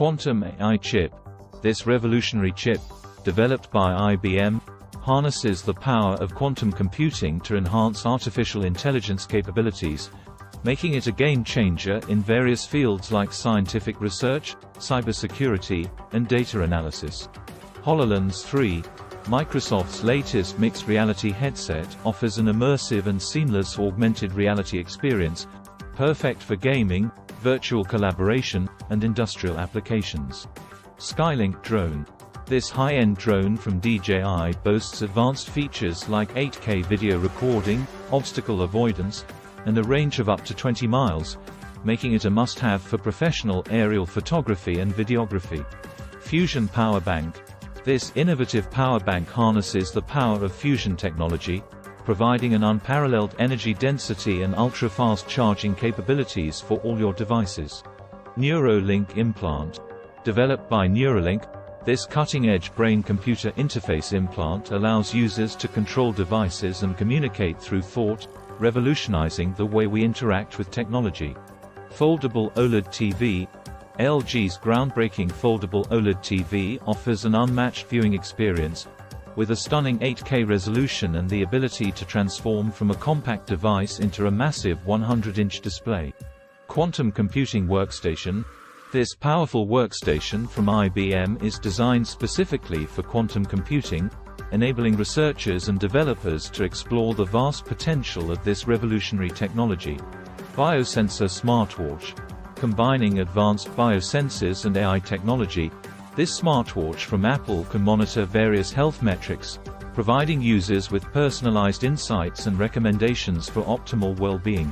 Quantum AI chip. This revolutionary chip, developed by IBM, harnesses the power of quantum computing to enhance artificial intelligence capabilities, making it a game-changer in various fields like scientific research, cybersecurity, and data analysis. HoloLens 3, Microsoft's latest mixed reality headset, offers an immersive and seamless augmented reality experience, perfect for gaming, virtual collaboration, and industrial applications. Skylink drone. This high-end drone from DJI boasts advanced features like 8K video recording, obstacle avoidance, and a range of up to 20 miles, making it a must-have for professional aerial photography and videography. Fusion power bank. This innovative power bank harnesses the power of fusion technology, providing an unparalleled energy density and ultra-fast charging capabilities for all your devices. Neuralink implant. Developed by Neuralink, this cutting-edge brain-computer interface implant allows users to control devices and communicate through thought, revolutionizing the way we interact with technology. Foldable OLED TV. LG's groundbreaking foldable OLED TV offers an unmatched viewing experience, with a stunning 8K resolution and the ability to transform from a compact device into a massive 100-inch display. Quantum computing workstation. This powerful workstation from IBM is designed specifically for quantum computing, enabling researchers and developers to explore the vast potential of this revolutionary technology. Biosensor smartwatch. Combining advanced biosensors and AI technology, this smartwatch from Apple can monitor various health metrics, providing users with personalized insights and recommendations for optimal well-being.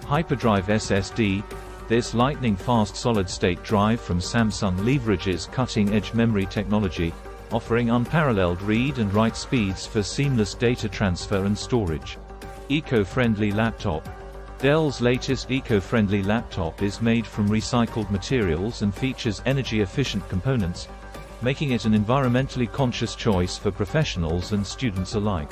Hyperdrive SSD. This lightning-fast solid-state drive from Samsung leverages cutting-edge memory technology, offering unparalleled read and write speeds for seamless data transfer and storage. Eco-friendly laptop. Dell's latest eco-friendly laptop is made from recycled materials and features energy-efficient components, making it an environmentally conscious choice for professionals and students alike.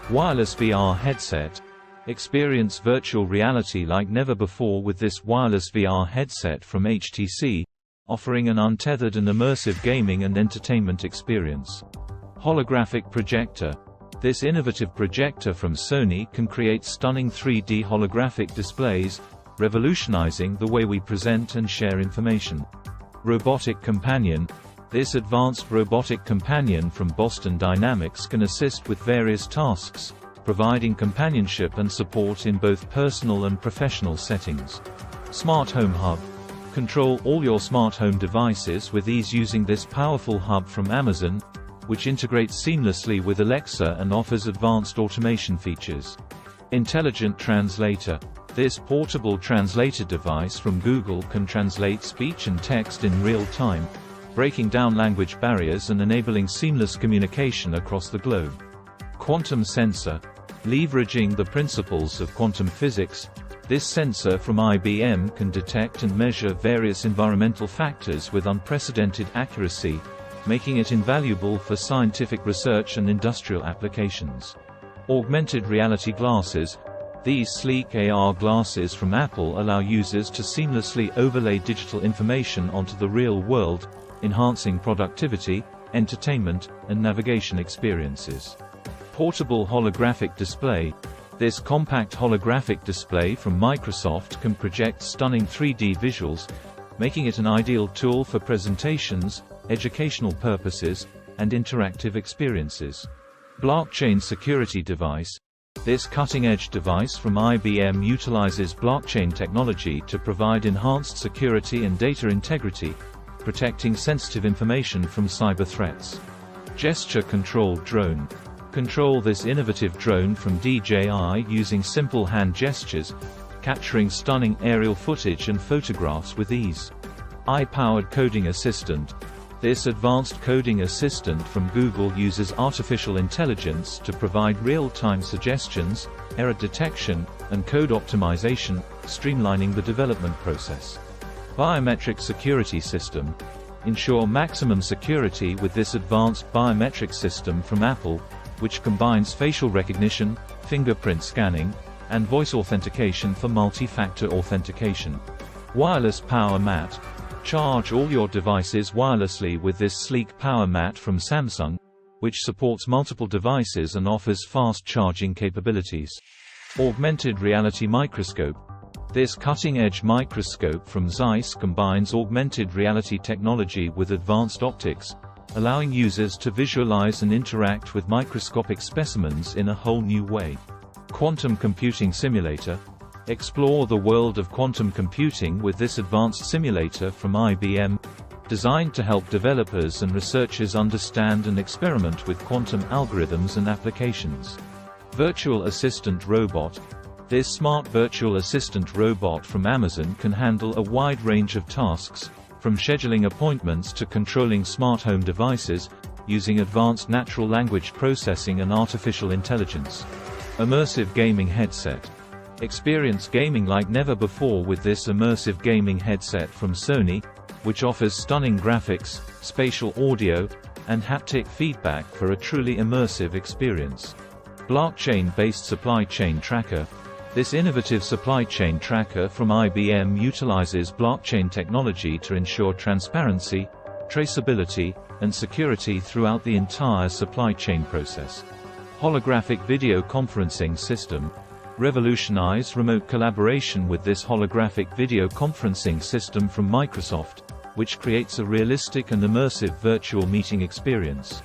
Wireless VR headset. Experience virtual reality like never before with this wireless VR headset from HTC, offering an untethered and immersive gaming and entertainment experience. Holographic projector. This innovative projector from Sony can create stunning 3D holographic displays, revolutionizing the way we present and share information. Robotic companion. This advanced robotic companion from Boston Dynamics can assist with various tasks, providing companionship and support in both personal and professional settings. Smart home hub. Control all your smart home devices with ease using this powerful hub from Amazon, which integrates seamlessly with Alexa and offers advanced automation features. Intelligent translator. This portable translator device from Google can translate speech and text in real time, breaking down language barriers and enabling seamless communication across the globe. Quantum sensor. Leveraging the principles of quantum physics, this sensor from IBM can detect and measure various environmental factors with unprecedented accuracy, making it invaluable for scientific research and industrial applications. Augmented reality glasses. These sleek AR glasses from Apple allow users to seamlessly overlay digital information onto the real world, enhancing productivity, entertainment, and navigation experiences. Portable holographic display. This compact holographic display from Microsoft can project stunning 3D visuals, making it an ideal tool for presentations, educational purposes, and interactive experiences. Blockchain security device. This cutting-edge device from IBM utilizes blockchain technology to provide enhanced security and data integrity, protecting sensitive information from cyber threats. Gesture-controlled drone. Control this innovative drone from DJI using simple hand gestures, capturing stunning aerial footage and photographs with ease. AI-powered coding assistant. This advanced coding assistant from Google uses artificial intelligence to provide real-time suggestions, error detection, and code optimization, streamlining the development process. Biometric security system. Ensure maximum security with this advanced biometric system from Apple, which combines facial recognition, fingerprint scanning, and voice authentication for multi-factor authentication. Wireless power mat. Charge all your devices wirelessly with this sleek power mat from Samsung, which supports multiple devices and offers fast charging capabilities. Augmented reality microscope. This cutting-edge microscope from Zeiss combines augmented reality technology with advanced optics, allowing users to visualize and interact with microscopic specimens in a whole new way. Quantum computing simulator. Explore the world of quantum computing with this advanced simulator from IBM, designed to help developers and researchers understand and experiment with quantum algorithms and applications. Virtual assistant robot. This smart virtual assistant robot from Amazon can handle a wide range of tasks, from scheduling appointments to controlling smart home devices, using advanced natural language processing and artificial intelligence. Immersive gaming headset. Experience gaming like never before with this immersive gaming headset from Sony, which offers stunning graphics, spatial audio, and haptic feedback for a truly immersive experience. Blockchain-based supply chain tracker. This innovative supply chain tracker from IBM utilizes blockchain technology to ensure transparency, traceability, and security throughout the entire supply chain process. Holographic video conferencing system. Revolutionize remote collaboration with this holographic video conferencing system from Microsoft, which creates a realistic and immersive virtual meeting experience.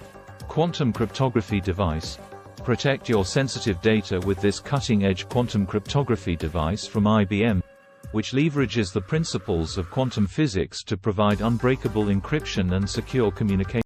Quantum cryptography device. Protect your sensitive data with this cutting-edge quantum cryptography device from IBM, which leverages the principles of quantum physics to provide unbreakable encryption and secure communication.